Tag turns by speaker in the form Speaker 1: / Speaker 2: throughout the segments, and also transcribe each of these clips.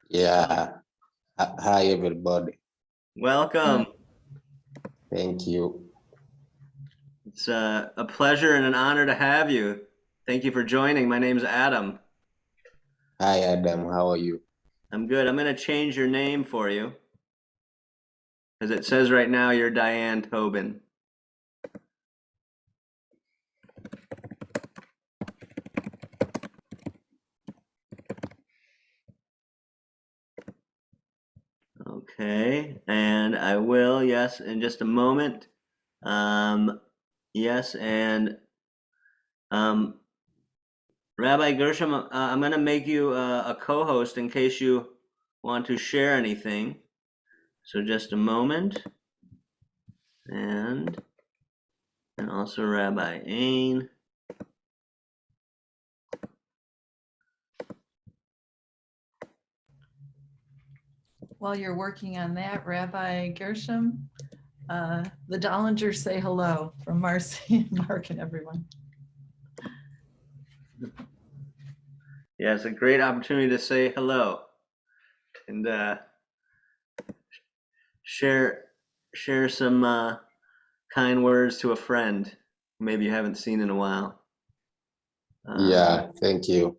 Speaker 1: Yeah. Hi, everybody.
Speaker 2: Welcome.
Speaker 1: Thank you.
Speaker 2: It's a pleasure and an honor to have you. Thank you for joining. My name's Adam.
Speaker 1: Hi, Adam. How are you?
Speaker 2: I'm good. I'm going to change your name for you because it says right now you're Diane Tobin. Okay, and I will, yes, in just a moment. Yes, and um, Rabbi Gershom, I'm going to make you a co-host in case you want to share anything. So just a moment. And also Rabbi Ain.
Speaker 3: While you're working on that, Rabbi Gershom, the Dollingers say hello from Marcy and Mark and everyone.
Speaker 2: Yeah, it's a great opportunity to say hello and share some kind words to a friend maybe you haven't seen in a while.
Speaker 1: Yeah, thank you.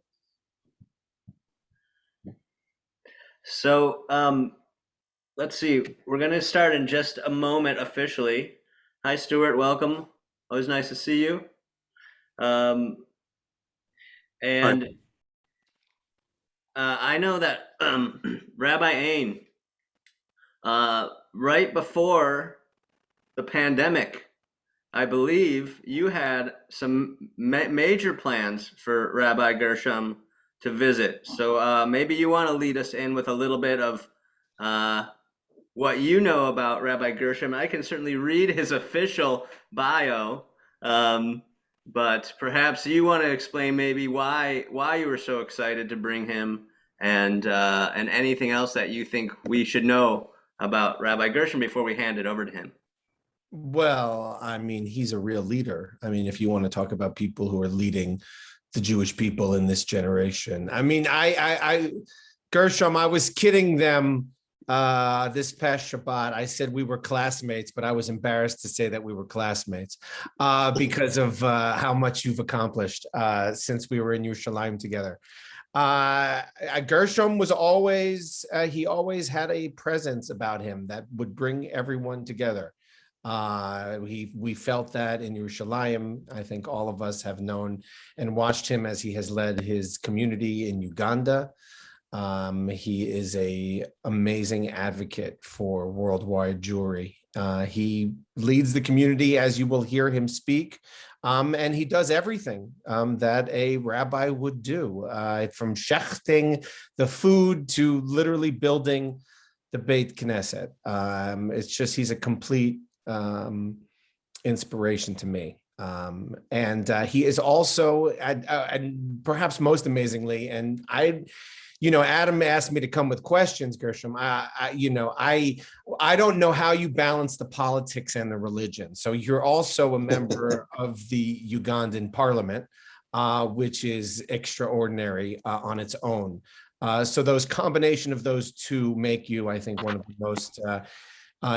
Speaker 2: So let's see. We're going to start in just a moment officially. Hi, Stuart. Welcome. Always nice to see you. And I know that Rabbi Ain, right before the pandemic, I believe you had some major plans for Rabbi Gershom to visit. So maybe you want to lead us in with a little bit of what you know about Rabbi Gershom. I can certainly read his official bio, but perhaps you want to explain maybe why you were so excited to bring him, and anything else that you think we should know about Rabbi Gershom before we hand it over to him.
Speaker 4: Well, I mean, he's a real leader. I mean, if you want to talk about people who are leading the Jewish people in this generation, I mean, Gershom, I was kidding them this past Shabbat. I said we were classmates, but I was embarrassed to say that we were classmates because of how much you've accomplished since we were in Yerushalayim together. Gershom was always, he always had a presence about him that would bring everyone together. We felt that in Yerushalayim. I think all of us have known and watched him as he has led his community in Uganda. He is an amazing advocate for worldwide Jewry. He leads the community, as you will hear him speak, and he does everything that a rabbi would do, from shechting the food to literally building the Beit Knesset. It's just, he's a complete inspiration to me. And he is also, and perhaps most amazingly, and Adam asked me to come with questions, Gershom. I don't know how you balance the politics and the religion. So you're also a member of the Ugandan parliament, which is extraordinary on its own. So those combination of those two make you, I think, one of the most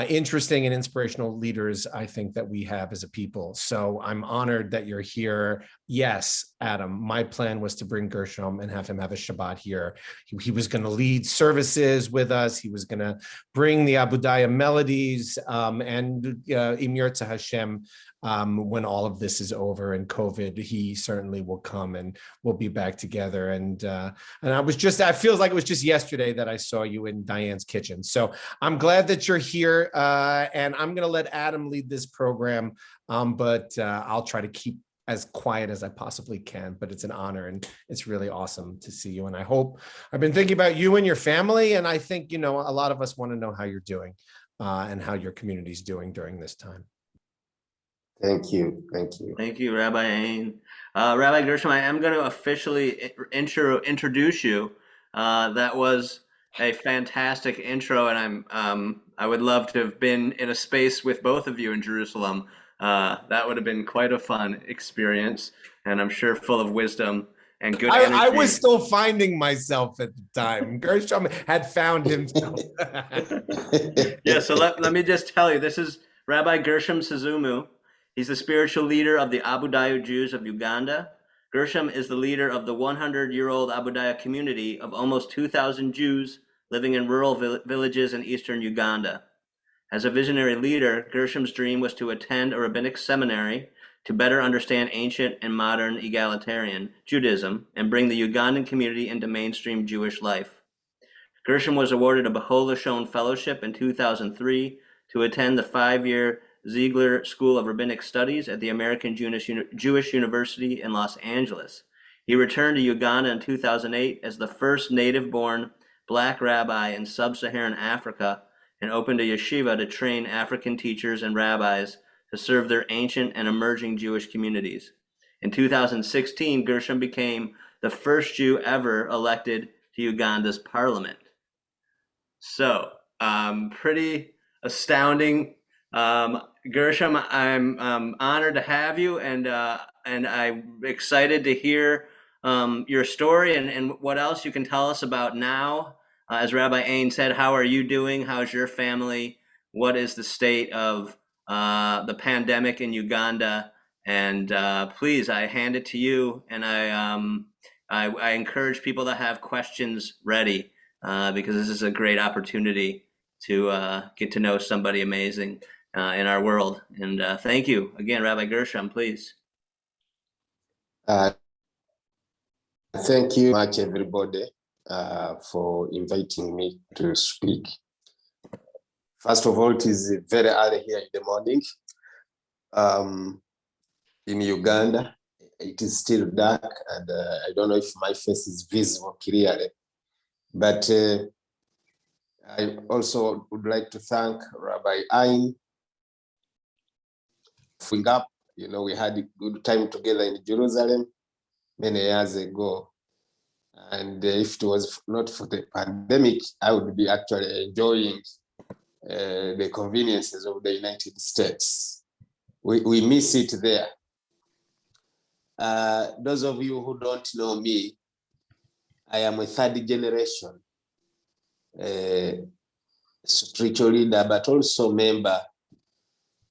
Speaker 4: interesting and inspirational leaders I think that we have as a people. So I'm honored that you're here. Yes, Adam, my plan was to bring Gershom and have him have a Shabbat here. He was going to lead services with us. He was going to bring the Abayudaya melodies, and Im Yirtzeh Hashem, when all of this is over and COVID, he certainly will come and we'll be back together. And I feels like it was just yesterday that I saw you in Diane's kitchen. So I'm glad that you're here, and I'm going to let Adam lead this program, but I'll try to keep as quiet as I possibly can. But it's an honor, and it's really awesome to see you. And I've been thinking about you and your family, and I think, a lot of us want to know how you're doing and how your community's doing during this time.
Speaker 1: Thank you. Thank you.
Speaker 2: Thank you, Rabbi Ain. Rabbi Gershom, I am going to officially introduce you. That was a fantastic intro, and I would love to have been in a space with both of you in Jerusalem. That would have been quite a fun experience, and I'm sure full of wisdom and good energy.
Speaker 4: I was still finding myself at the time. Gershom had found himself.
Speaker 2: Yeah, so let me just tell you, this is Rabbi Gershom Sizomu. He's the spiritual leader of the Abayudaya Jews of Uganda. Gershom is the leader of the 100-year-old Abayudaya community of almost 2,000 Jews living in rural villages in Eastern Uganda. As a visionary leader, Gershom's dream was to attend a rabbinic seminary to better understand ancient and modern egalitarian Judaism and bring the Ugandan community into mainstream Jewish life. Gershom was awarded a Beth Sholom Fellowship in 2003 to attend the 5-year Ziegler School of Rabbinic Studies at the American Jewish University in Los Angeles. He returned to Uganda in 2008 as the first native-born Black rabbi in sub-Saharan Africa and opened a yeshiva to train African teachers and rabbis to serve their ancient and emerging Jewish communities. In 2016, Gershom became the first Jew ever elected to Uganda's parliament. So, pretty astounding. Gershom, I'm honored to have you, and I'm excited to hear your story and what else you can tell us about now. As Rabbi Ain said, how are you doing? How's your family? What is the state of the pandemic in Uganda? And please, I hand it to you, and I encourage people to have questions ready because this is a great opportunity to get to know somebody amazing in our world. And thank you again, Rabbi Gershom, please.
Speaker 1: Thank you much, everybody, for inviting me to speak. First of all, it is very early here in the morning. In Uganda, it is still dark, and I don't know if my face is visible clearly. But I also would like to thank Rabbi Ain for bringing up. You know, we had a good time together in Jerusalem many years ago. And if it was not for the pandemic, I would be actually enjoying the conveniences of the United States. We miss it there. Those of you who don't know me, I am a third generation spiritual leader, but also member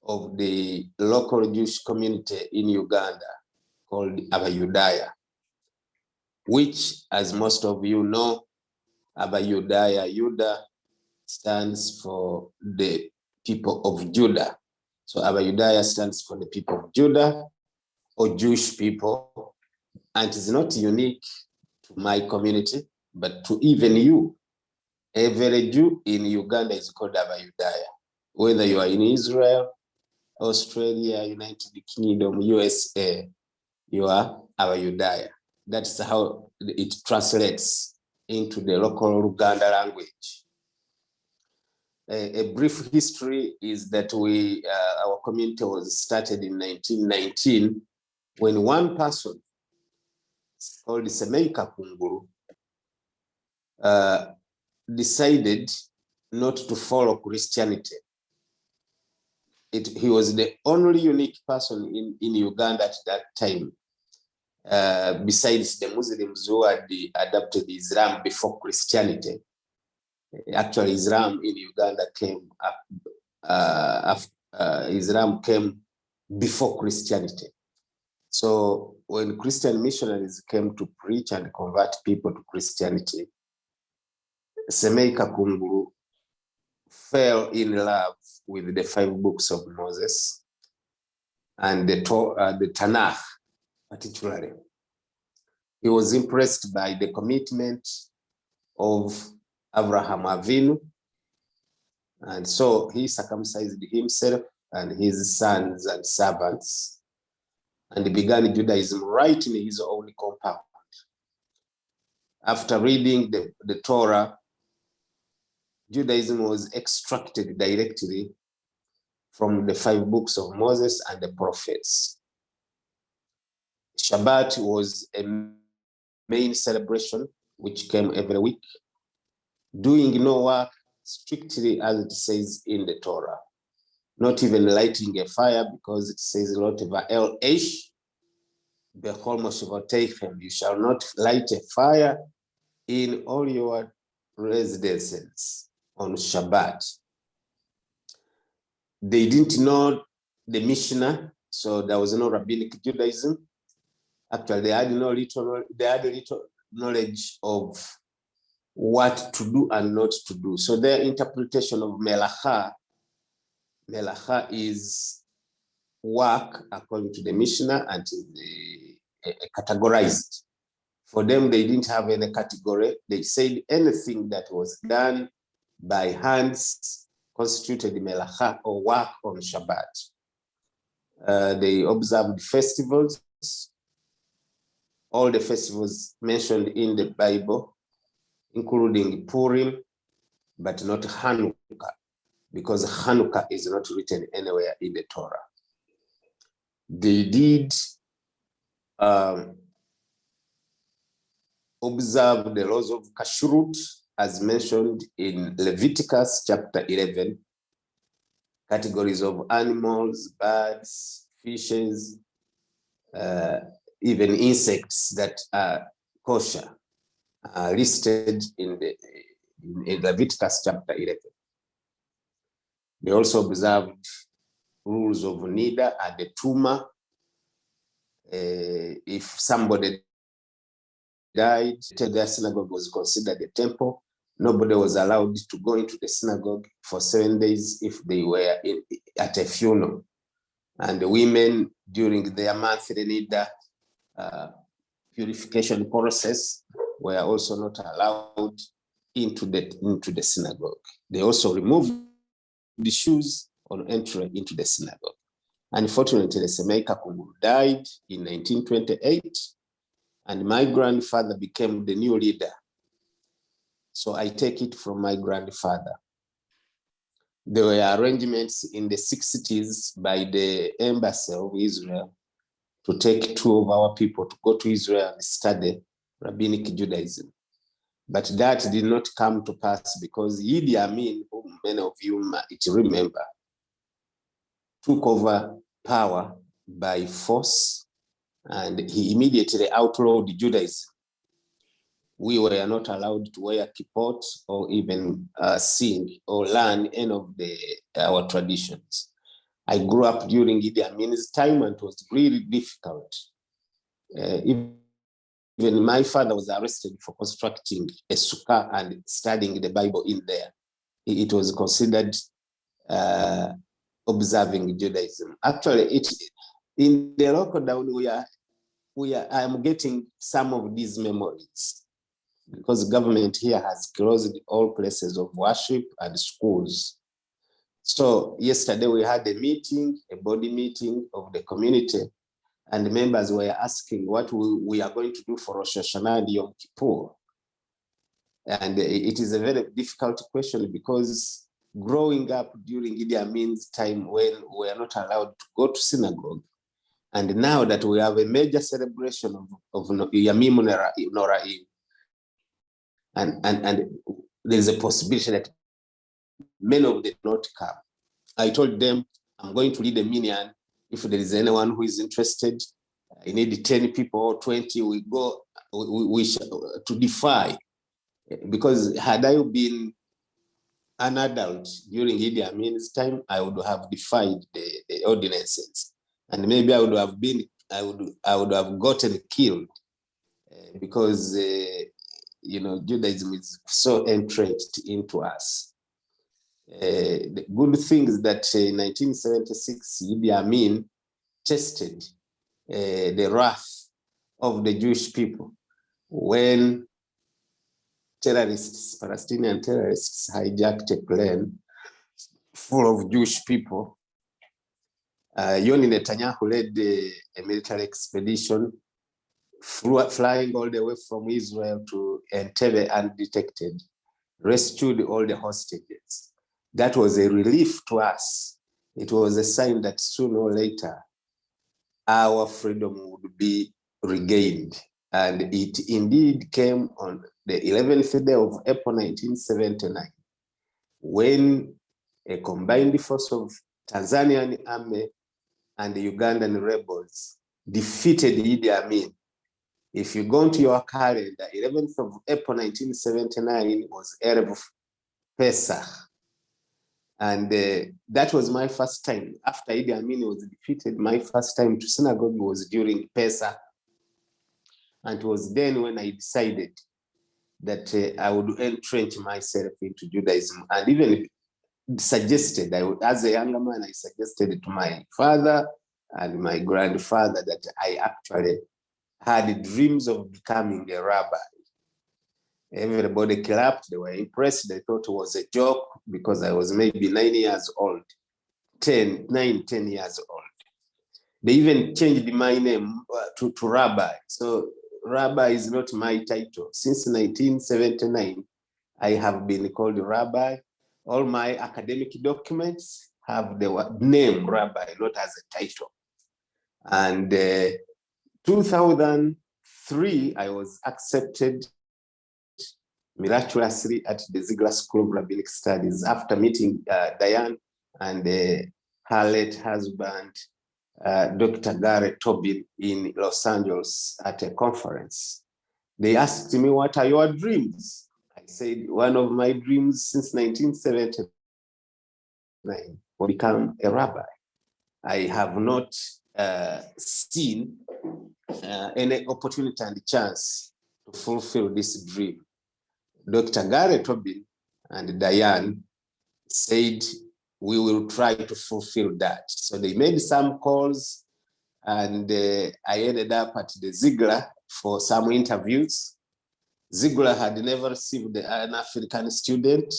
Speaker 1: of the local Jewish community in Uganda called Abayudaya, which, as most of you know, Abayudaya Yuda stands for the people of Judah. So Abayudaya stands for the people of Judah or Jewish people. And it's not unique to my community, but to even you. Every Jew in Uganda is called Abayudaya. Whether you are in Israel, Australia, United Kingdom, USA, you are Abayudaya. That's how it translates into the local Uganda language. A brief history is that our community was started in 1919 when one person called Semeika Kunguru decided not to follow Christianity. He was the only unique person in Uganda at that time, besides the Muslims who had adopted Islam before Christianity. Actually, Islam in Uganda came up, Islam came before Christianity. So when Christian missionaries came to preach and convert people to Christianity, Semeika Kunguru fell in love with the 5 books of Moses and the Tanakh particularly. He was impressed by the commitment of Abraham Avinu, and so he circumcised himself and his sons and servants and began Judaism right in his own compound. After reading the Torah, Judaism was extracted directly from the 5 books of Moses and the prophets. Shabbat was a main celebration which came every week, doing no work strictly as it says in the Torah, not even lighting a fire because it says lot of El Esh, you shall not light a fire in all your residences on Shabbat. They didn't know the Mishnah, so there was no rabbinic Judaism. Actually, they had little knowledge of what to do and not to do. So their interpretation of melacha is work according to the Mishnah and categorized. For them, they didn't have any category. They said anything that was done by hands constituted melacha or work on Shabbat. They observed festivals, all the festivals mentioned in the Bible, including Purim, but not Hanukkah, because Hanukkah is not written anywhere in the Torah. They did observe the laws of kashrut as mentioned in Leviticus chapter 11, categories of animals, birds, fishes, even insects that are kosher are listed in Leviticus chapter 11. They also observed rules of Nida and the Tuma. If somebody died, their synagogue was considered a temple. Nobody was allowed to go into the synagogue for 7 days if they were at a funeral. And the women, during their monthly Nida purification process, were also not allowed into the synagogue. They also removed the shoes on entry into the synagogue. Unfortunately, Semeika Kunguru died in 1928, and my grandfather became the new leader. So I take it from my grandfather. There were arrangements in the 60s by the embassy of Israel to take 2 of our people to go to Israel and study rabbinic Judaism. But that did not come to pass because Idi Amin, whom many of you might remember, took over power by force, and he immediately outlawed Judaism. We were not allowed to wear kippot or even sing or learn any of our traditions. I grew up during Idi Amin's time, and it was really difficult. Even my father was arrested for constructing a sukkah and studying the Bible in there. It was considered observing Judaism. Actually, in the lockdown, I am getting some of these memories because the government here has closed all places of worship and schools. So yesterday we had a body meeting of the community, and the members were asking what we are going to do for Rosh Hashanah and Yom Kippur. And it is a very difficult question because growing up during Idi Amin's time when we are not allowed to go to synagogue, and now that we have a major celebration of Yamim Noraim, and there's a possibility that many of them not come. I told them, I'm going to lead a minyan. If there is anyone who is interested, I need 10 people or 20, we go to defy. Because had I been an adult during Idi Amin's time, I would have defied the ordinances. And maybe I would have gotten killed because, Judaism is so entrenched into us. The good thing is that in 1976, Idi Amin tested the wrath of the Jewish people when Palestinian terrorists hijacked a plane full of Jewish people. Yoni Netanyahu led a military expedition, flying all the way from Israel to Entebbe undetected, rescued all the hostages. That was a relief to us. It was a sign that sooner or later, our freedom would be regained. And it indeed came on the 11th day of April 1979, when a combined force of Tanzanian army and the Ugandan rebels defeated Idi Amin. If you go into your calendar, 11th of April 1979 was Erev Pesach. And that was my first time. After Idi Amin was defeated, my first time to synagogue was during Pesach. And it was then when I decided that I would entrench myself into Judaism. And even suggested, as a younger man, I suggested to my father and my grandfather that I actually had dreams of becoming a rabbi. Everybody clapped, they were impressed, they thought it was a joke because I was maybe 9 years old, 10 years old. They even changed my name to rabbi. So rabbi is not my title. Since 1979, I have been called rabbi. All my academic documents have the name rabbi, not as a title. And 2003, I was accepted miraculously at the Ziegler School of Rabbinic Studies after meeting Diane and her late husband, Dr. Garrett Tobin, in Los Angeles at a conference. They asked me, what are your dreams? I said, one of my dreams since 1979 will become a rabbi. I have not seen any opportunity and chance to fulfill this dream. Dr. Garrett Tobin and Diane said, we will try to fulfill that. So they made some calls, and I ended up at the Ziegler for some interviews. Ziegler had never received an African student,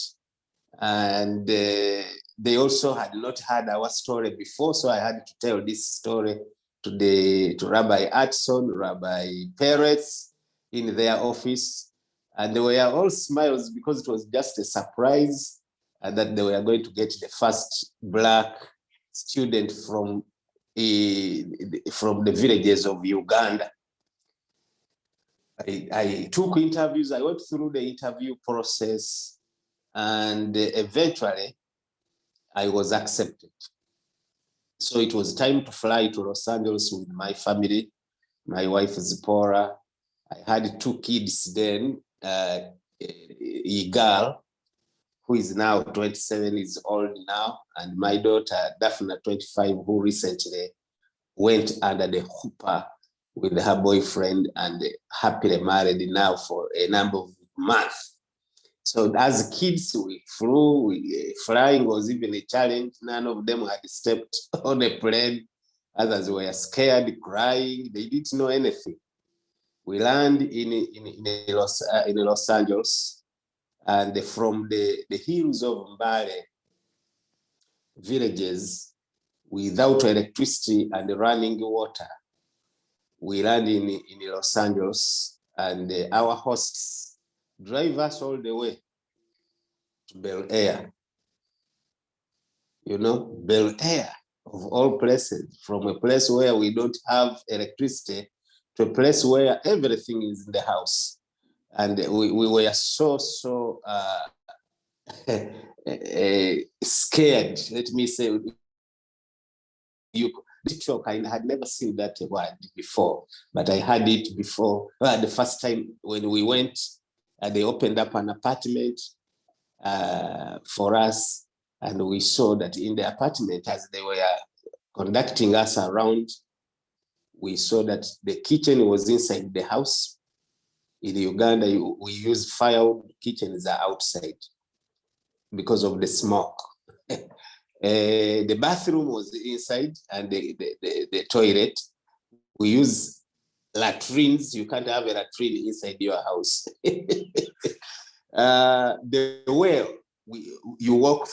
Speaker 1: and they also had not heard our story before, so I had to tell this story to Rabbi Atson, Rabbi Peretz in their office, and they were all smiles because it was just a surprise that they were going to get the first Black student from the villages of Uganda. I took interviews, I went through the interview process, and eventually I was accepted. So it was time to fly to Los Angeles with my family, my wife Zipporah. I had 2 kids then, a girl who is now 27 years old now, and my daughter Daphne, 25, who recently went under the hoopah with her boyfriend and happily married now for a number of months. So as kids, we flew. Flying was even a challenge. None of them had stepped on a plane. Others were scared, crying. They didn't know anything. We landed in Los Angeles, and from the hills of Mbale villages, without electricity and running water, we landed in Los Angeles, and our hosts drive us all the way to Bel Air. You know, Bel Air, of all places, from a place where we don't have electricity to a place where everything is in the house. And we were so scared, let me say. I had never seen that word before, but I had it before. The first time when we went, they opened up an apartment for us, and we saw that in the apartment, as they were conducting us around, we saw that the kitchen was inside the house. In Uganda, we use firewood. Kitchens are outside because of the smoke. The bathroom was inside, and the toilet. We use latrines. You can't have a latrine inside your house. The well, you walk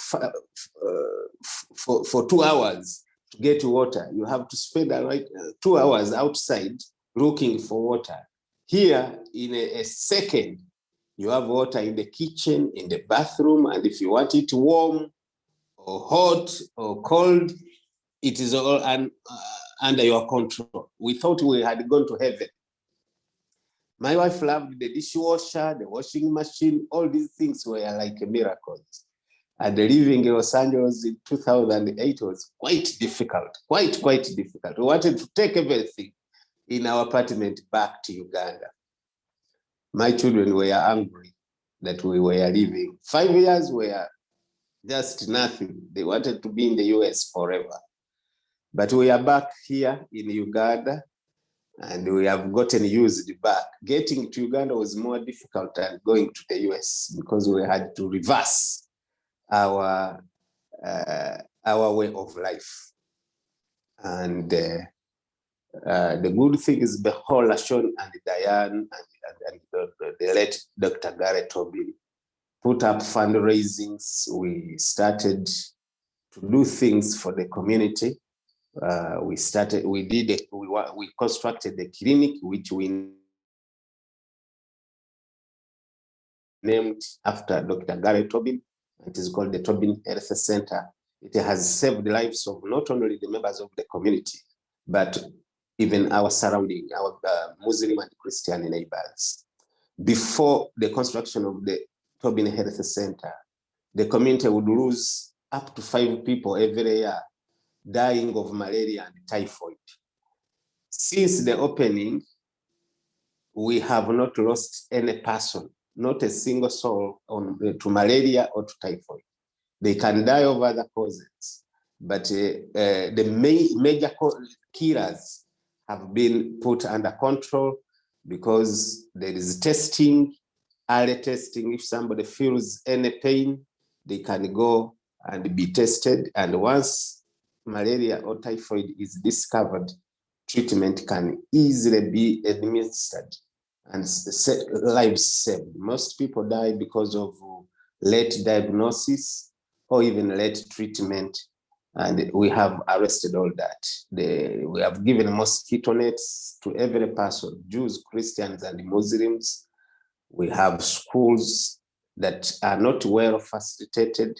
Speaker 1: for 2 hours to get water. You have to spend 2 hours outside looking for water. Here, in a second, you have water in the kitchen, in the bathroom, and if you want it warm or hot or cold, it is all under your control. We thought we had gone to heaven. My wife loved the dishwasher, the washing machine. All these things were like miracles. And living in Los Angeles in 2008 was quite difficult, quite difficult. We wanted to take everything. in our apartment back to Uganda. My children were angry that we were leaving. 5 years were just nothing. They wanted to be in the US forever. But we are back here in Uganda, and we have gotten used back. Getting to Uganda was more difficult than going to the US because we had to reverse our way of life. And the good thing is the whole Lashon and Diane and the late Dr. Garrett Tobin put up fundraisings. We started to do things for the community. We constructed the clinic, which we named after Dr. Garrett Tobin. It is called the Tobin Health Center. It has saved the lives of not only the members of the community, but even our surrounding, our Muslim and Christian neighbors. Before the construction of the Tobin Health Center, the community would lose up to 5 people every year dying of malaria and typhoid. Since the opening, we have not lost any person, not a single soul to malaria or to typhoid. They can die of other causes, but the major killers have been put under control because there is testing, early testing. If somebody feels any pain, they can go and be tested. And once malaria or typhoid is discovered, treatment can easily be administered and lives saved. Most people die because of late diagnosis or even late treatment, and we have arrested all that. We have given mosquito nets to every person, Jews, Christians, and Muslims. We have schools that are not well facilitated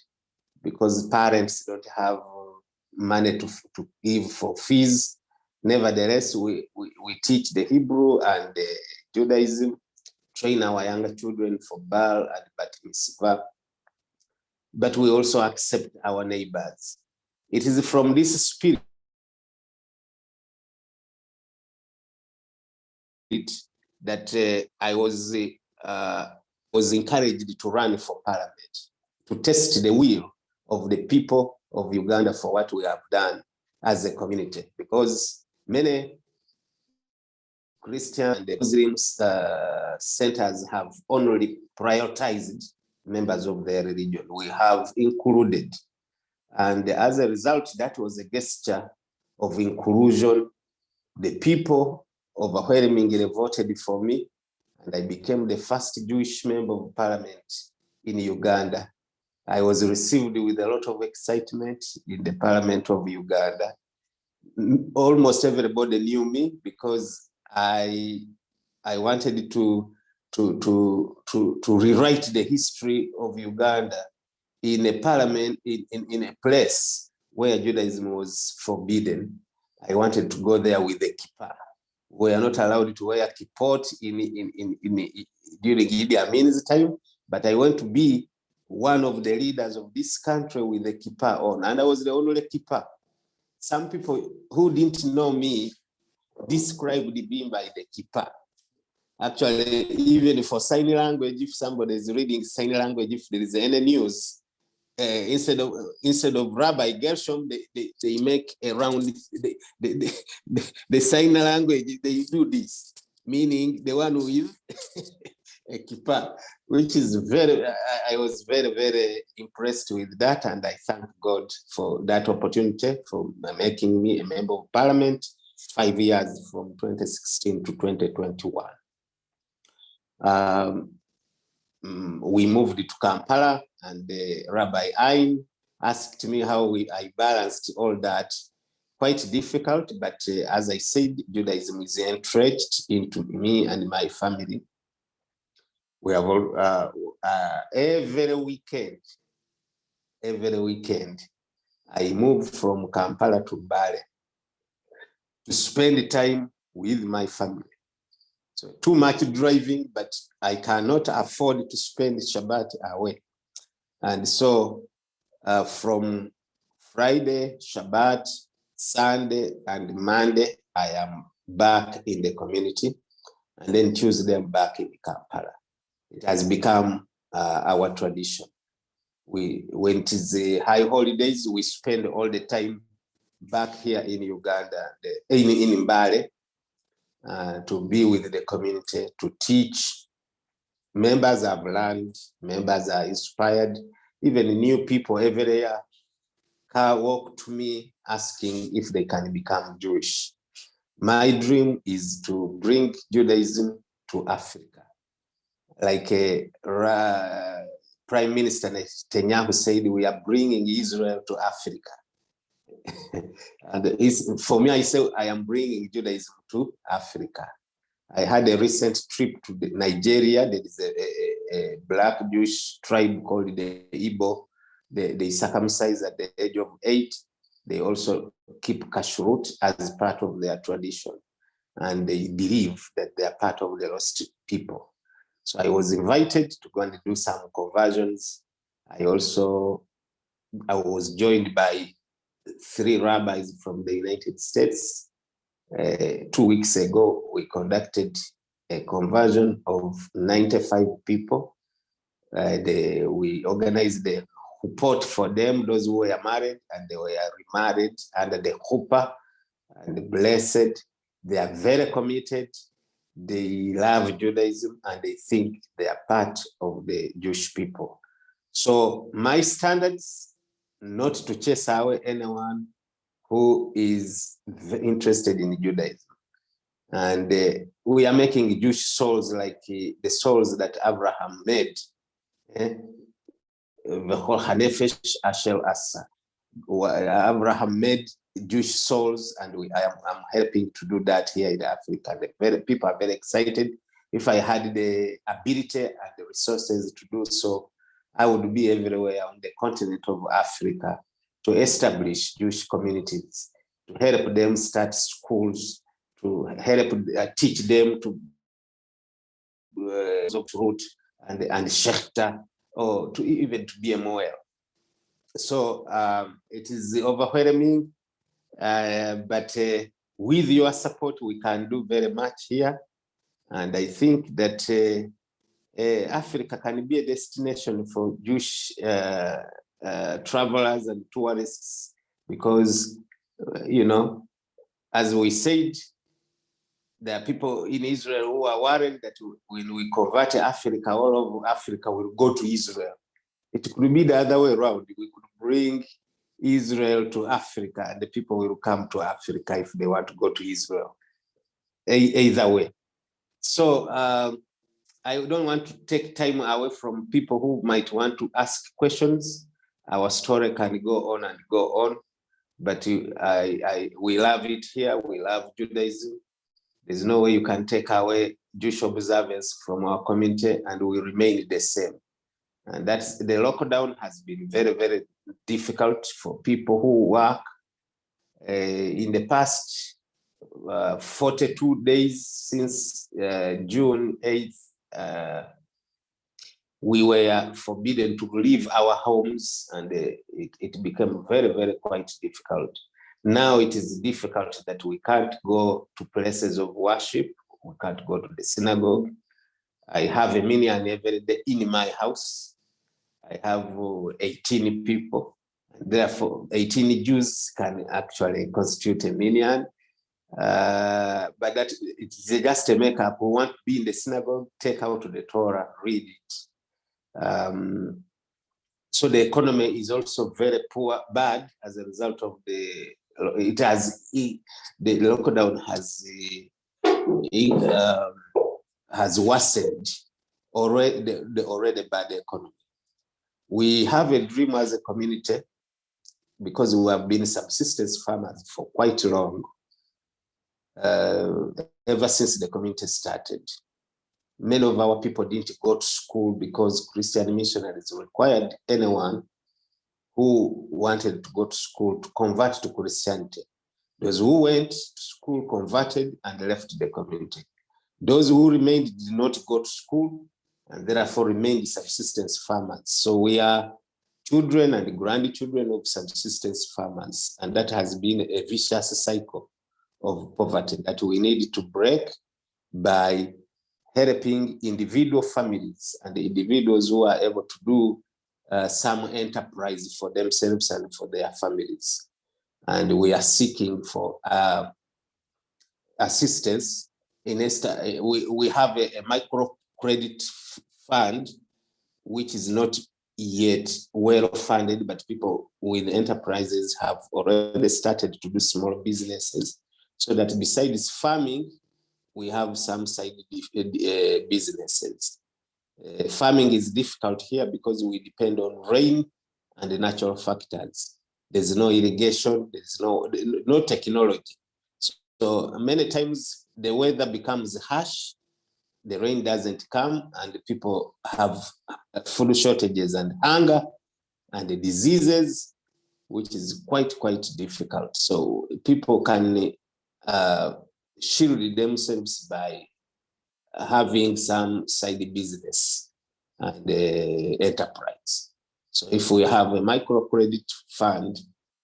Speaker 1: because parents don't have money to give for fees. Nevertheless, we teach the Hebrew and the Judaism, train our younger children for Baal and Bat Mitzvah, but we also accept our neighbors. It is from this spirit that I was encouraged to run for parliament, to test the will of the people of Uganda for what we have done as a community, because many Christian and Muslim centers have only prioritized members of their religion. We have included, and as a result, that was a gesture of inclusion. The people overwhelmingly voted for me, and I became the first Jewish member of parliament in Uganda. I was received with a lot of excitement in the parliament of Uganda. Almost everybody knew me because I wanted to rewrite the history of Uganda in a parliament, in a place where Judaism was forbidden. I wanted to go there with the kippah. We are not allowed to wear kippot during Idi Amin's time, but I want to be one of the leaders of this country with the kippah on, and I was the only kippah. Some people who didn't know me described me by the kippah. Actually, even for sign language, if somebody is reading sign language, if there is any news, instead of Rabbi Gershom, they make around the sign language. They do this, meaning the one with a kippah, which is I was very, very impressed with that, and I thank God for that opportunity, for making me a member of parliament 5 years from 2016 to 2021. We moved to Kampala, and Rabbi Ein asked me how I balanced all that. Quite difficult, but as I said, Judaism is entrenched into me and my family. We have every weekend, I moved from Kampala to Mbale to spend time with my family. So too much driving, but I cannot afford to spend Shabbat away. And so from Friday, Shabbat, Sunday, and Monday, I am back in the community and then Tuesday back in Kampala. It has become our tradition. When it is the high holidays, we spend all the time back here in Uganda, in Mbale, to be with the community, to teach. Members have learned, members are inspired, even new people every year walk to me asking if they can become Jewish. My dream is to bring Judaism to Africa. Like Prime Minister Netanyahu said, we are bringing Israel to Africa. And for me, I say I am bringing Judaism to Africa. I had a recent trip to Nigeria. There is a Black Jewish tribe called the Igbo. They circumcise at the age of 8. They also keep kashrut as part of their tradition. And they believe that they are part of the lost people. So I was invited to go and do some conversions. I was joined by 3 rabbis from the United States. 2 weeks ago, we conducted a conversion of 95 people. We organized the huppot for them, those who were married, and they were remarried under the chuppah and blessed. They are very committed. They love Judaism and they think they are part of the Jewish people. So my standards, not to chase away anyone who is interested in Judaism. And we are making Jewish souls like the souls that Abraham made. Abraham made Jewish souls, and I'm helping to do that here in Africa. People are very excited. If I had the ability and the resources to do so, I would be everywhere on the continent of Africa to establish Jewish communities, to help them start schools, to help teach them to root and shelter, or to even to be a moel. So it is overwhelming, but with your support, we can do very much here. And I think that Africa can be a destination for Jewish travelers and tourists, because, as we said, there are people in Israel who are worried that when we convert Africa, all of Africa will go to Israel. It could be the other way around. We could bring Israel to Africa, and the people will come to Africa if they want to go to Israel. Either way. So I don't want to take time away from people who might want to ask questions. Our story can go on and go on, but we love it here. We love Judaism. There's no way you can take away Jewish observance from our community, and we remain the same. And that's the lockdown has been very, very difficult for people who work. In the past 42 days since June 8th, we were forbidden to leave our homes, and it became very, very quite difficult. Now it is difficult that we can't go to places of worship. We can't go to the synagogue. I have a minyan every day in my house. I have 18 people. Therefore, 18 Jews can actually constitute a minyan. But that it's just a makeup. We want to be in the synagogue, take out the Torah, read it. So the economy is also very poor, bad as a result of the lockdown has worsened the already bad economy. We have a dream as a community, because we have been subsistence farmers for quite long, ever since the community started. Many of our people didn't go to school because Christian missionaries required anyone who wanted to go to school to convert to Christianity. Those who went to school converted and left the community. Those who remained did not go to school and therefore remained subsistence farmers. So we are children and grandchildren of subsistence farmers, and that has been a vicious cycle of poverty that we need to break by helping individual families and individuals who are able to do some enterprise for themselves and for their families. And we are seeking for assistance. We have a microcredit fund, which is not yet well funded, but people with enterprises have already started to do small businesses, so that besides farming, we have some side businesses. Farming is difficult here because we depend on rain and the natural factors. There's no irrigation, there's no technology. So many times the weather becomes harsh, the rain doesn't come, and people have food shortages and hunger and the diseases, which is quite difficult. So people can shield themselves by having some side business and enterprise. So if we have a microcredit fund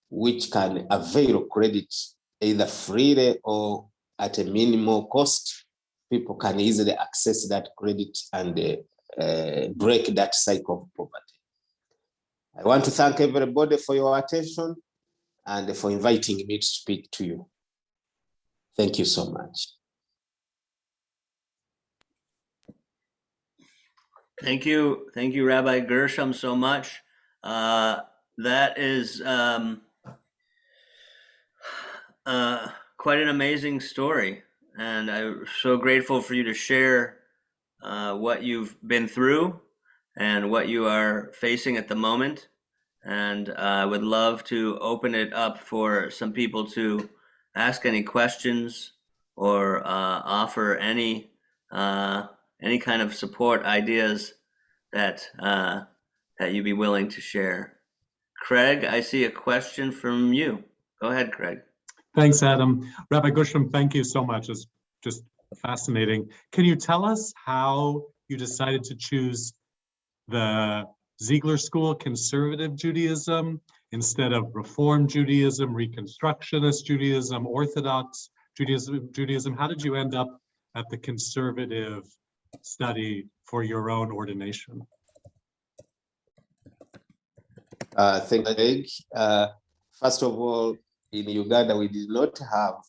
Speaker 1: which can avail credit either freely or at a minimal cost, people can easily access that credit and break that cycle of poverty. I want to thank everybody for your attention and for inviting me to speak to you. Thank you so much.
Speaker 2: Thank you, Rabbi Gershom, so much. That is quite an amazing story, and I'm so grateful for you to share what you've been through and what you are facing at the moment. And I would love to open it up for some people to ask any questions or offer any kind of support ideas that you'd be willing to share. Craig, I see a question from you. Go ahead, Craig.
Speaker 5: Thanks, Adam. Rabbi Gershom, thank you so much. It's just fascinating. Can you tell us how you decided to choose the Ziegler School, Conservative Judaism, instead of Reform Judaism, Reconstructionist Judaism, Orthodox Judaism? How did you end up at the conservative study for your own ordination?
Speaker 1: Thank you, Greg. First of all, in Uganda, we did not have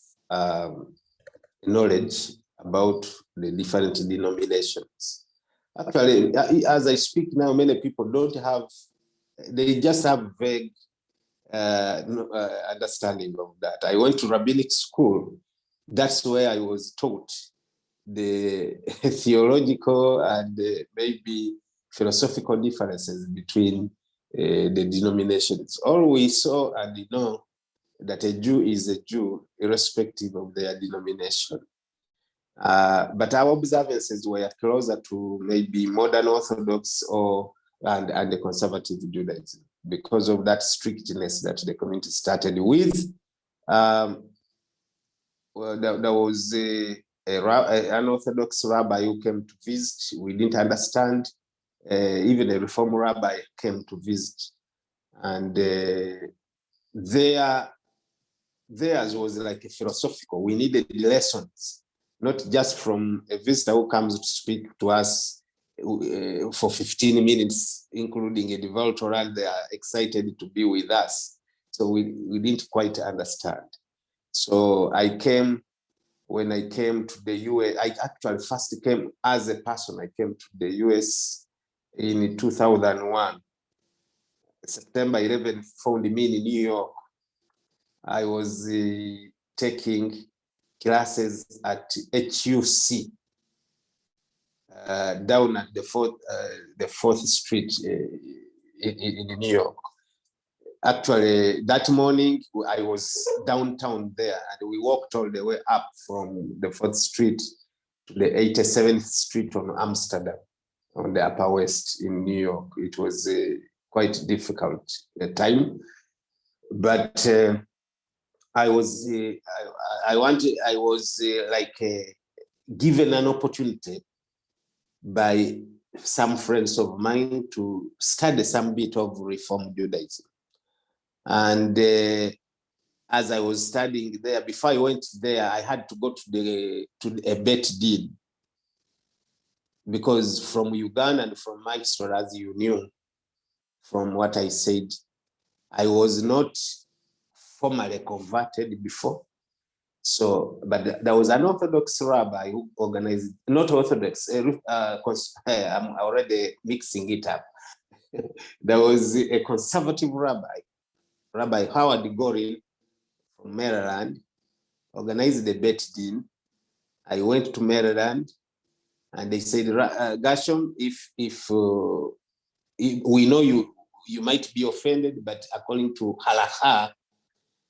Speaker 1: knowledge about the different denominations. Actually, as I speak now, many people don't have, they just have vague understanding of that. I went to rabbinic school. That's where I was taught the theological and maybe philosophical differences between the denominations. All we saw and know that a Jew is a Jew, irrespective of their denomination. But our observances were closer to maybe modern Orthodox and the conservative Judaism because of that strictness that the community started with. Well, there was an Orthodox rabbi who came to visit. We didn't understand. Even a Reform rabbi came to visit, and theirs was like a philosophical. We needed lessons, not just from a visitor who comes to speak to us for 15 minutes, including a devout oral. They are excited to be with us. So we didn't quite understand. So when I came to the US, I actually first came as a person. I came to the US in 2001. September 11th found me in New York. I was taking classes at HUC down at the 4th Street in New York. Actually, that morning I was downtown there, and we walked all the way up from the 4th Street to the 87th Street on Amsterdam, on the Upper West in New York. It was quite difficult time, but I was given an opportunity by some friends of mine to study some bit of Reform Judaism. And as I was studying there, before I went there, I had to go to a Bet Din, because from Uganda and from my story, as you knew, from what I said, I was not formally converted before. So, but there was an Orthodox rabbi who organized, not Orthodox, I'm already mixing it up. There was a conservative rabbi, Rabbi Howard Gorin from Maryland, organized the Bet Din. I went to Maryland, and they said, Gershom, if we know you might be offended, but according to halakha,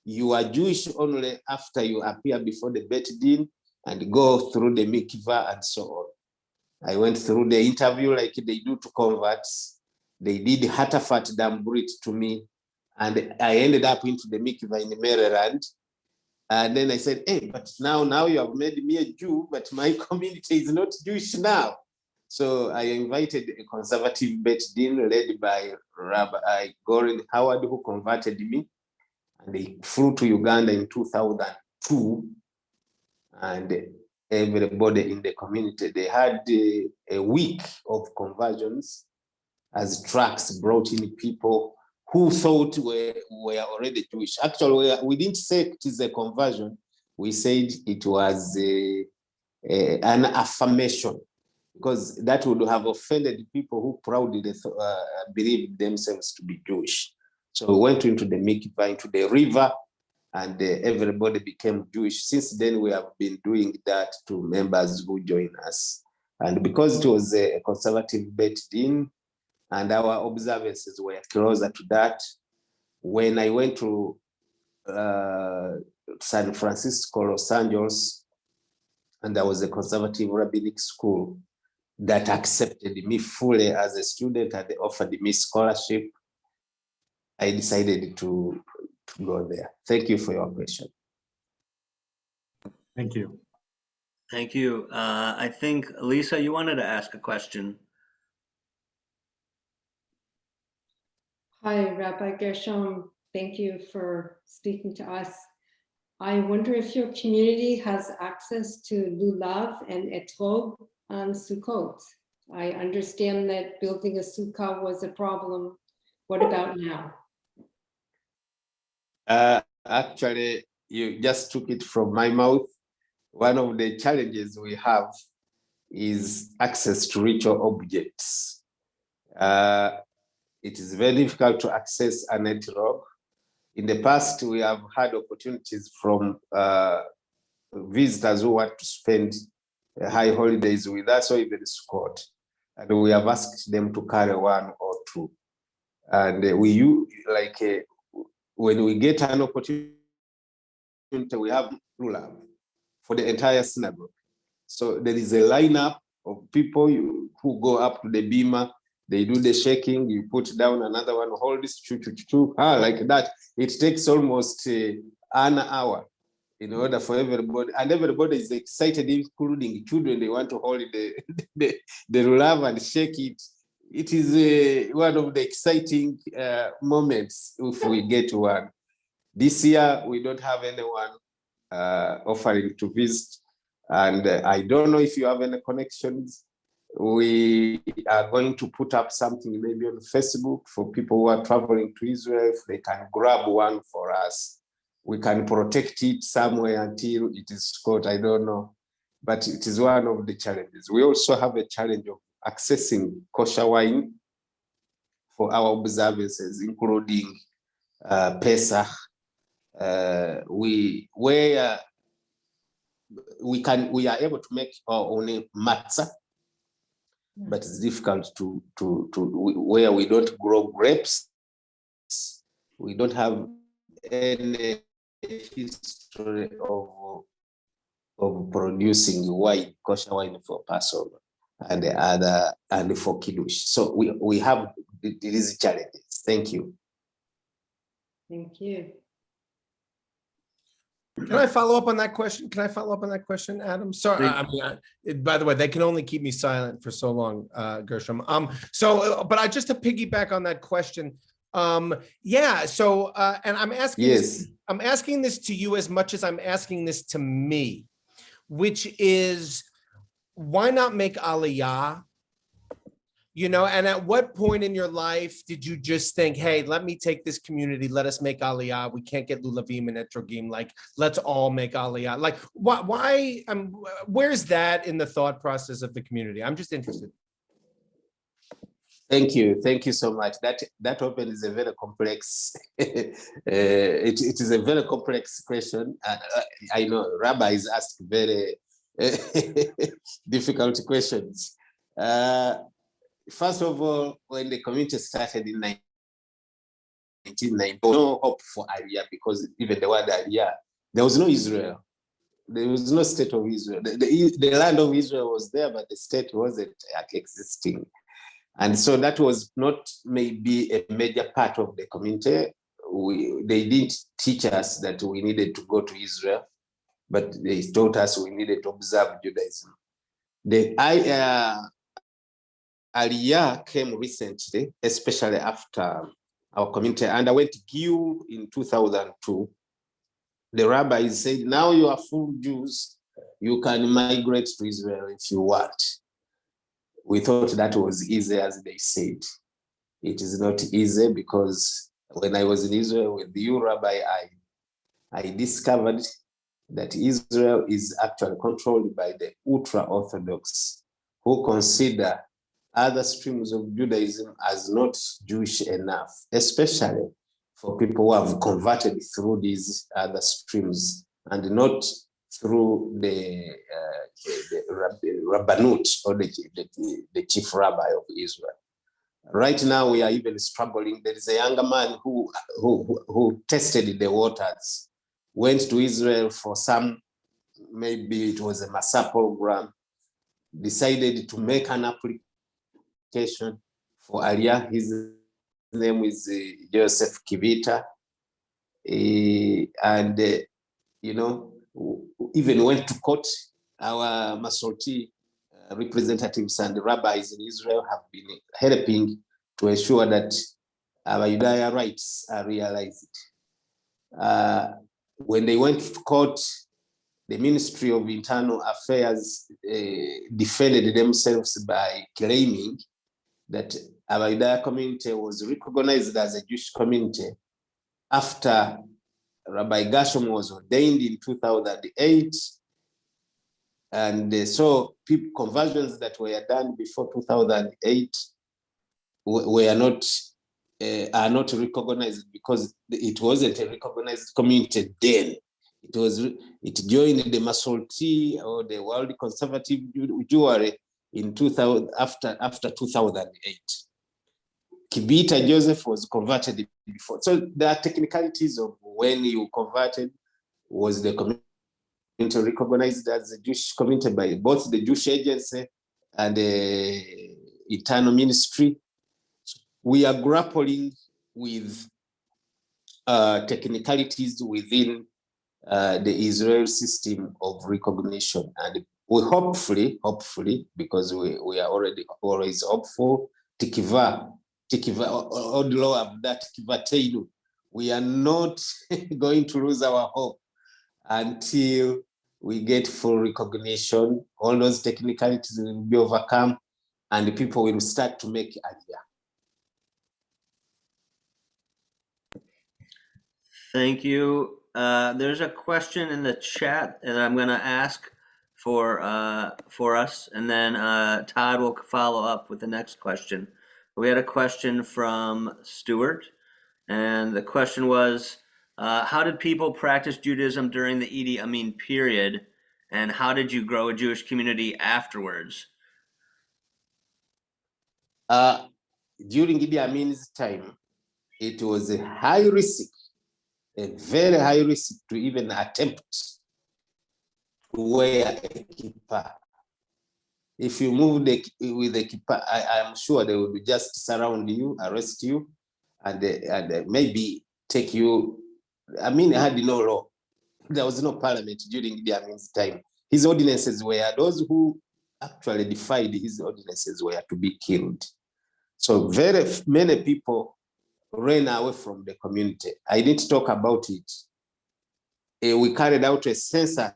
Speaker 1: you are Jewish only after you appear before the Bet Din and go through the mikvah and so on. I went through the interview like they do to converts. They did Hatafat Dambrit to me, and I ended up into the mikvah in Maryland. And then I said, hey, but now you have made me a Jew, but my community is not Jewish now. So I invited a conservative Bet Din led by Rabbi Gorin Howard, who converted me. And they flew to Uganda in 2002. And everybody in the community, they had a week of conversions as trucks brought in people who thought were already Jewish. Actually, we didn't say it is a conversion. We said it was an affirmation, because that would have offended people who proudly believed themselves to be Jewish. So we went into the mikvah, into the river, and everybody became Jewish. Since then, we have been doing that to members who join us. And because it was a conservative Bet Din, and our observances were closer to that, when I went to San Francisco, Los Angeles, and there was a conservative rabbinic school that accepted me fully as a student, and they offered me scholarship, I decided to go there. Thank you for your question.
Speaker 5: Thank you.
Speaker 2: Thank you. I think, Lisa, you wanted to ask a question.
Speaker 6: Hi, Rabbi Gershom. Thank you for speaking to us. I wonder if your community has access to lulav and etrog on Sukkot. I understand that building a sukkah was a problem. What about now?
Speaker 1: Actually, you just took it from my mouth. One of the challenges we have is access to ritual objects. It is very difficult to access an etrog. In the past, we have had opportunities from visitors who want to spend high holidays with us or even Sukkot. And we have asked them to carry one or two. And when we get an opportunity, we have lulav for the entire synagogue. So there is a lineup of people who go up to the bima, they do the shaking, you put down another one, hold this, like that. It takes almost an hour in order for everybody, and everybody is excited, including children. They want to hold the lulav and shake it. It is one of the exciting moments if we get one. This year, we don't have anyone offering to visit. And I don't know if you have any connections. We are going to put up something maybe on Facebook for people who are traveling to Israel. If they can grab one for us, we can protect it somewhere until it is caught. I don't know. But it is one of the challenges. We also have a challenge of accessing kosher wine for our observances, including Pesach. We are able to make our own matzah, but it's difficult to where we don't grow grapes. We don't have any history of producing wine, kosher wine for Passover and for Kiddush. So we have these challenges. Thank you.
Speaker 6: Thank you.
Speaker 4: Can I follow up on that question? Adam? Sorry, by the way, they can only keep me silent for so long, Gershom. But just to piggyback on that question, Yeah. So, and I'm asking,
Speaker 1: Yes.
Speaker 4: I'm asking this to you as much as I'm asking this to me, which is, why not make Aliyah? You know, and at what point in your life did you just think, hey, let me take this community, let us make Aliyah. We can't get Lulavim and Etrogim. Like, let's all make Aliyah. Like, why where's that in the thought process of the community? I'm just interested.
Speaker 1: Thank you so much. That open is a very complex. It is a very complex question. I know rabbis ask very difficult questions. First of all, when the community started in 1990, there was no hope for Aliyah, because even the word Aliyah, there was no Israel. There was no state of Israel. The land of Israel was there, but the state wasn't existing. And so that was not maybe a major part of the community. They didn't teach us that we needed to go to Israel, but they taught us we needed to observe Judaism. The Aliyah came recently, especially after our community underwent GIU in 2002. The rabbis said, now you are full Jews, you can migrate to Israel if you want. We thought that was easy, as they said. It is not easy, because when I was in Israel with you, Rabbi, I discovered that Israel is actually controlled by the ultra-Orthodox, who consider other streams of Judaism as not Jewish enough, especially for people who have converted through these other streams and not through the rabbinut, or the chief rabbi of Israel. Right now, we are even struggling. There is a younger man who tested the waters, went to Israel for some, maybe it was a Masa program, decided to make an application for Aliyah. His name is Joseph Kivita. And, you know, even went to court. Our Masorti representatives and rabbis in Israel have been helping to ensure that Abayudaya rights are realized. When they went to court, the Ministry of Internal Affairs defended themselves by claiming that Abayudaya community was recognized as a Jewish community after Rabbi Gershom was ordained in 2008. And so conversions that were done before 2008 are not recognized, because it wasn't a recognized community then. It joined the Masorti, or the World Conservative Jewry, in 2000 after 2008. Kibita Joseph was converted before. So there are technicalities of when you converted. Was the community recognized as a Jewish community by both the Jewish agency and the internal ministry? We are grappling with technicalities within the Israel system of recognition, and we hopefully, because we are already always hopeful, Tikiva, Odlo of that Kivateidu, we are not going to lose our hope until we get full recognition. All those technicalities will be overcome, and people will start to make Aliyah.
Speaker 2: Thank you. There's a question in the chat that I'm going to ask for us, and then Todd will follow up with the next question. We had a question from Stuart, and the question was, how did people practice Judaism during the Idi Amin period, and how did you grow a Jewish community afterwards?
Speaker 1: During Idi Amin's time, it was a high risk, a very high risk, to even attempt to wear a kippah. If you move with a kippah, I am sure they will just surround you, arrest you, and maybe take you. I mean, had no law. There was no parliament during Idi Amin's time. His ordinances were, those who actually defied his ordinances were to be killed. So very many people ran away from the community. I didn't talk about it. We carried out a census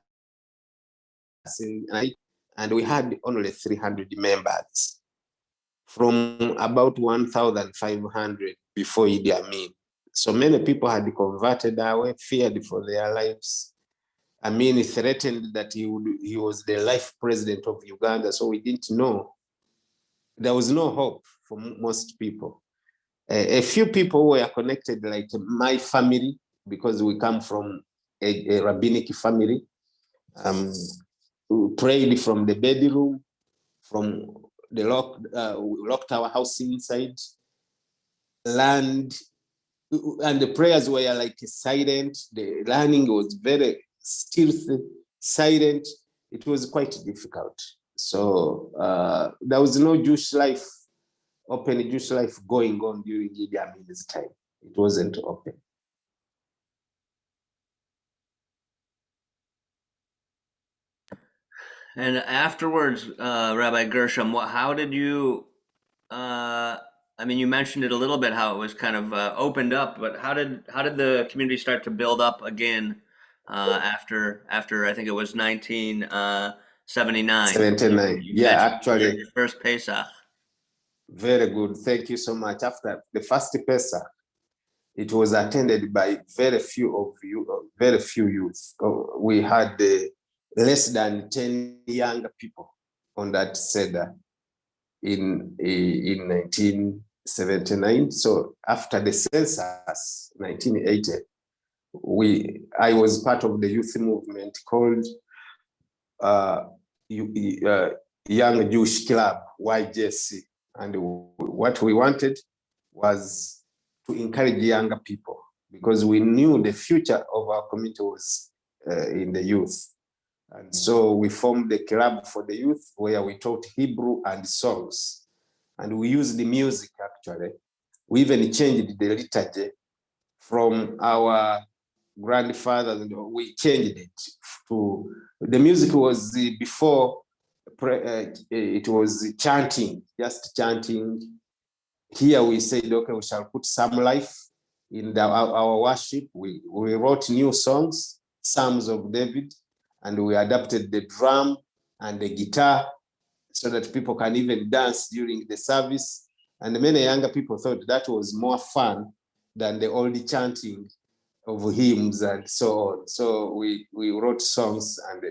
Speaker 1: and we had only 300 members from about 1,500 before Idi Amin. So many people had converted away, feared for their lives. Amin threatened that he was the life president of Uganda, so we didn't know. There was no hope for most people. A few people were connected, like my family, because we come from a rabbinic family. We prayed from the bedroom, from the locked our house inside, land, and the prayers were like silent. The learning was very stealthy, silent. It was quite difficult. So there was no Jewish life, open Jewish life going on during Idi Amin's time. It wasn't open.
Speaker 2: And afterwards, Rabbi Gershom, how did you, I mean, you mentioned it a little bit, how it was kind of opened up, but how did the community start to build up again after I think it was 1979?
Speaker 1: 79. Yeah, actually.
Speaker 2: Your first Pesach.
Speaker 1: Very good. Thank you so much. After the first Pesach, it was attended by very few youth. We had less than 10 young people on that Seder in 1979. So after the census, 1980, I was part of the youth movement called Young Jewish Club, YJC. And what we wanted was to encourage younger people, because we knew the future of our community was in the youth. And so we formed the club for the youth, where we taught Hebrew and songs. And we used the music, actually. We even changed the liturgy from our grandfathers, and we changed it to, the music was before, it was chanting, just chanting. Here we said, okay, we shall put some life in our worship. We wrote new songs, Psalms of David, and we adapted the drum and the guitar so that people can even dance during the service. And many younger people thought that was more fun than the old chanting of hymns and so on. So we wrote songs and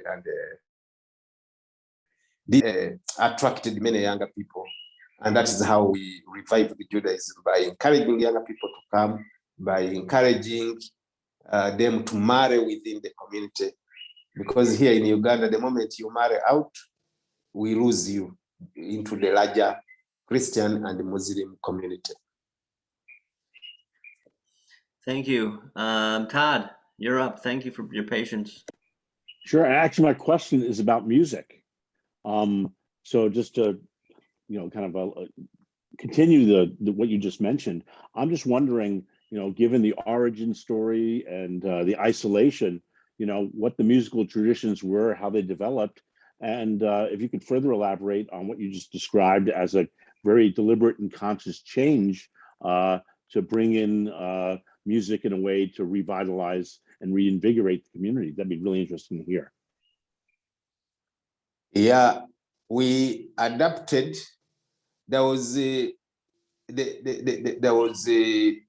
Speaker 1: attracted many younger people. And that is how we revived the Judaism, by encouraging younger people to come, by encouraging them to marry within the community. Because here in Uganda, the moment you marry out, we lose you into the larger Christian and Muslim community.
Speaker 2: Thank you. Todd, you're up. Thank you for your patience.
Speaker 7: Sure. Actually, my question is about music. So just to, kind of continue the what you just mentioned, I'm just wondering, given the origin story and the isolation, what the musical traditions were, how they developed, and if you could further elaborate on what you just described as a very deliberate and conscious change to bring in music in a way to revitalize and reinvigorate the community. That'd be really interesting to hear.
Speaker 1: Yeah, we adapted. There was a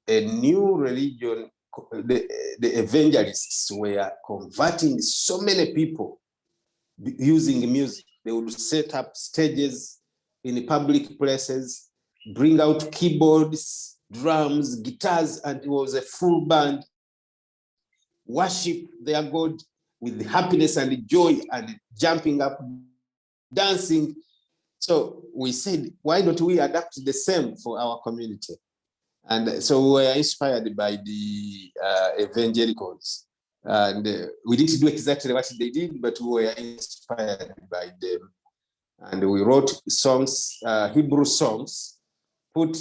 Speaker 1: new religion. The evangelists were converting so many people using music. They would set up stages in public places, bring out keyboards, drums, guitars, and it was a full band. Worship their God with happiness and joy and jumping up, dancing. So we said, why don't we adapt the same for our community? And so we were inspired by the evangelicals. And we didn't do exactly what they did, but we were inspired by them. And we wrote songs, Hebrew songs, put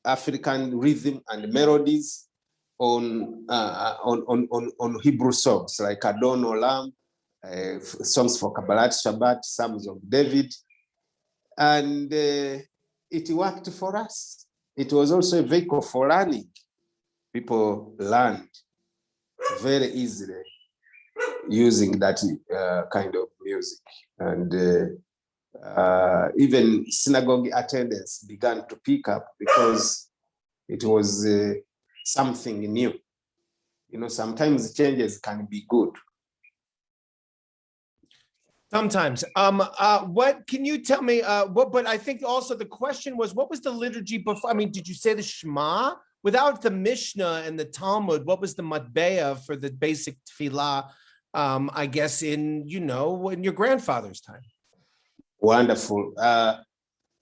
Speaker 1: African rhythm and melodies on Hebrew songs, like Adon Olam, songs for Kabbalat Shabbat, Psalms of David. And it worked for us. it was also a vehicle for learning. People learned very easily using that kind of music. And even synagogue attendance began to pick up because it was something new. You know, sometimes changes can be good.
Speaker 4: Sometimes. What can you tell me? But I think also the question was, what was the liturgy before? I mean, did you say the Shema? Without the Mishnah and the Talmud, what was the matbeah for the basic tefillah? I guess in your grandfather's time.
Speaker 1: Wonderful.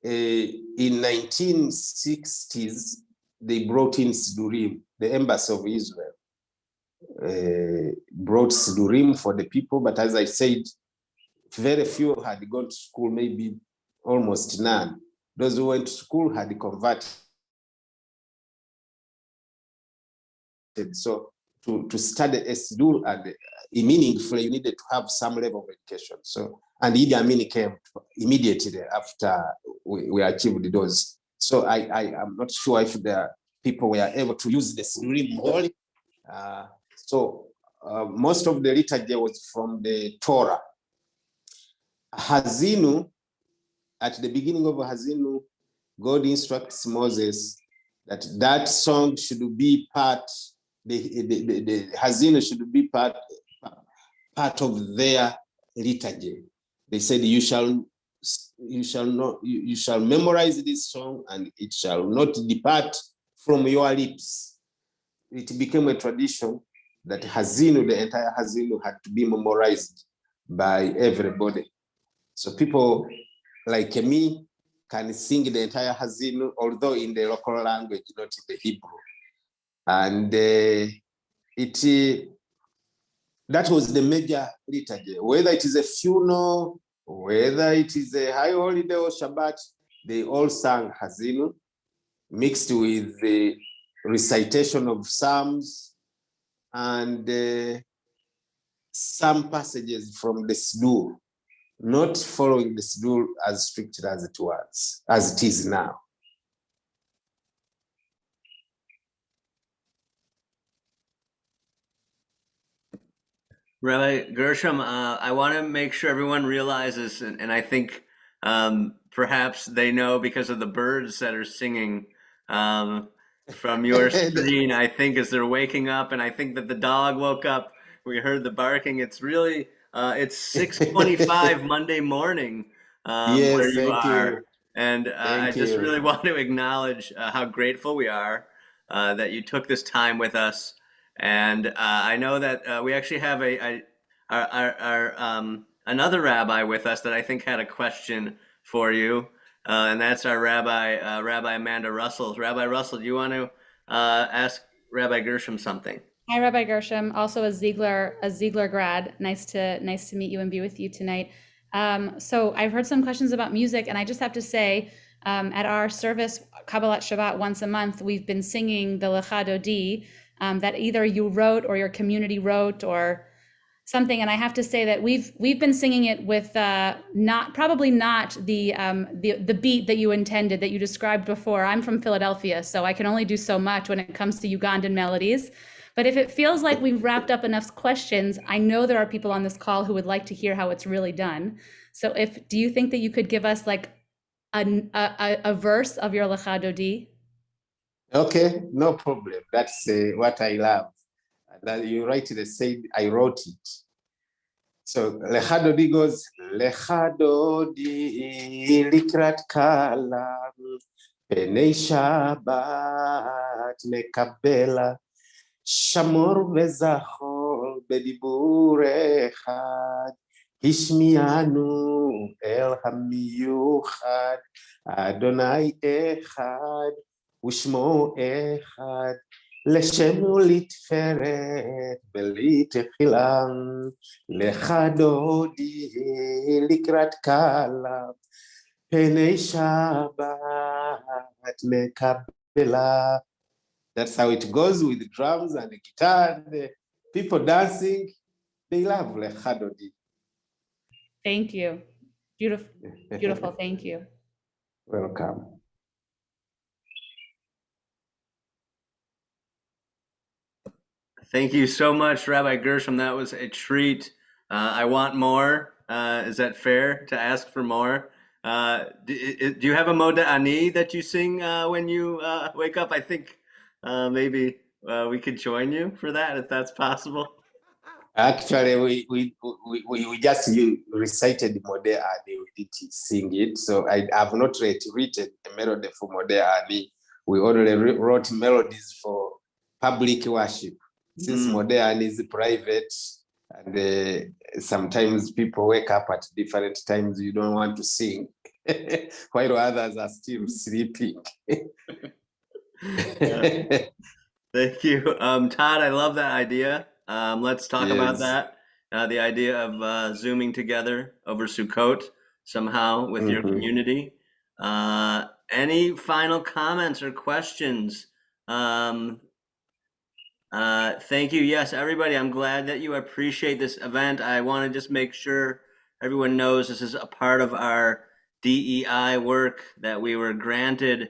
Speaker 1: In 1960s, they brought in Sidurim, the embassy of Israel. Brought Sidurim for the people, but as I said, very few had gone to school, maybe almost none. Those who went to school had converted. So to study a Sidur and meaningfully, you needed to have some level of education. So, and Idi Amin came immediately after we achieved those. So I am not sure if the people were able to use the Sidurim wholly. So most of the liturgy was from the Torah. Hazinu, at the beginning of Hazinu, God instructs Moses that song should be part, the Hazinu should be part of their liturgy. They said, you shall memorize this song and it shall not depart from your lips. It became a tradition that Hazinu, the entire Hazinu, had to be memorized by everybody. So people like me can sing the entire Hazinu, although in the local language, not in the Hebrew. And that was the major liturgy. Whether it is a funeral, whether it is a high holiday or Shabbat, they all sang Hazinu, mixed with the recitation of Psalms and some passages from the Sidur, not following the Sidur as strictly as it is now.
Speaker 2: Rabbi Gershom, I want to make sure everyone realizes, and I think perhaps they know because of the birds that are singing from your screen, I think, as they're waking up, and I think that the dog woke up. We heard the barking. It's really, it's 6:25 Monday morning where you are. And I just really want to acknowledge how grateful we are that you took this time with us. And I know that we actually have another rabbi with us that I think had a question for you, and that's our Rabbi Amanda Russell. Rabbi Russell, do you want to ask Rabbi Gershom something?
Speaker 8: Hi, Rabbi Gershom, also a Ziegler grad. Nice to meet you and be with you tonight. So I've heard some questions about music, and I just have to say, at our service, Kabbalat Shabbat, once a month, we've been singing the Lecha Dodi that either you wrote or your community wrote or something. And I have to say that we've been singing it with probably not the beat that you intended, that you described before. I'm from Philadelphia, so I can only do so much when it comes to Ugandan melodies. But if it feels like we've wrapped up enough questions, I know there are people on this call who would like to hear how it's really done. So do you think that you could give us like a verse of your Lecha Dodi?
Speaker 1: Okay, no problem. That's what I love. That you rightly said, I wrote it. So Lecha Dodi goes, Lecha Dodi likrat kalam, penei Shabbat mekabela, shamor vezachor bedibur echad, hishmianu el hamiyuchad, Adonai echad, ושמו אחד, לשם ולתפארת ולתחילה, Lecha Dodi לקראת קלה, פני שבת מקבלה. That's how it goes with the drums and the guitar, and the people dancing. They love Lecha Dodi.
Speaker 8: Thank you. Beautiful, beautiful. Thank you.
Speaker 1: Welcome.
Speaker 2: Thank you so much, Rabbi Gershom. That was a treat. I want more. Is that fair to ask for more? Do you have a Moda Ani that you sing when you wake up? I think maybe we could join you for that if that's possible.
Speaker 1: Actually, we just recited Modeh Ani. We didn't sing it, so I have not yet written a melody for Modeh Ani. We only wrote melodies for public worship. Since Modeh Ani is private, and sometimes people wake up at different times, you don't want to sing, while others are still sleeping.
Speaker 2: Thank you. Todd, I love that idea. Let's talk about that. The idea of Zooming together over Sukkot somehow with your community. Any final comments or questions? Thank you. Yes, everybody, I'm glad that you appreciate this event. I want to just make sure everyone knows this is a part of our DEI work, that we were granted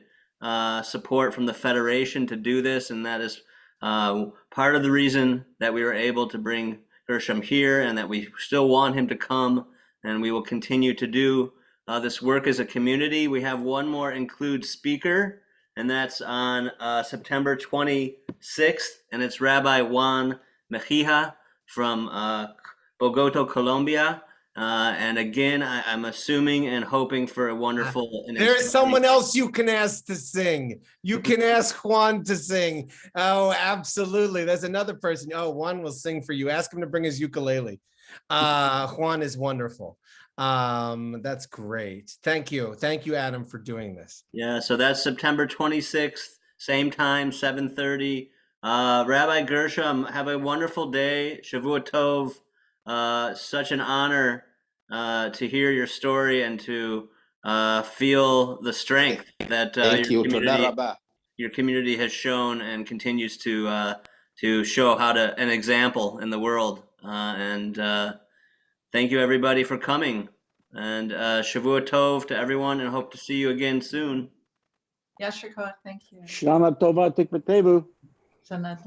Speaker 2: support from the Federation to do this, and that is part of the reason that we were able to bring Gershom here, and that we still want him to come, and we will continue to do this work as a community. We have one more include speaker, and that's on September 26th, and it's Rabbi Juan Mejia from Bogota, Colombia. And again, I'm assuming and hoping for a wonderful.
Speaker 4: There's someone else you can ask to sing. You can ask Juan to sing. Oh, absolutely. There's another person. Oh, Juan will sing for you. Ask him to bring his ukulele. Juan is wonderful. That's great. Thank you. Thank you, Adam, for doing this.
Speaker 2: Yeah, so that's September 26th, same time, 7:30. Rabbi Gershom, have a wonderful day. Shavua Tov. Such an honor to hear your story and to feel the strength that your community has shown and continues to show how to an example in the world. And thank you everybody for coming. And Shavua Tov to everyone, and hope to see you again soon.
Speaker 3: Yasher Koach, thank you.
Speaker 7: Shana Tova Tikvatevu.
Speaker 3: Shana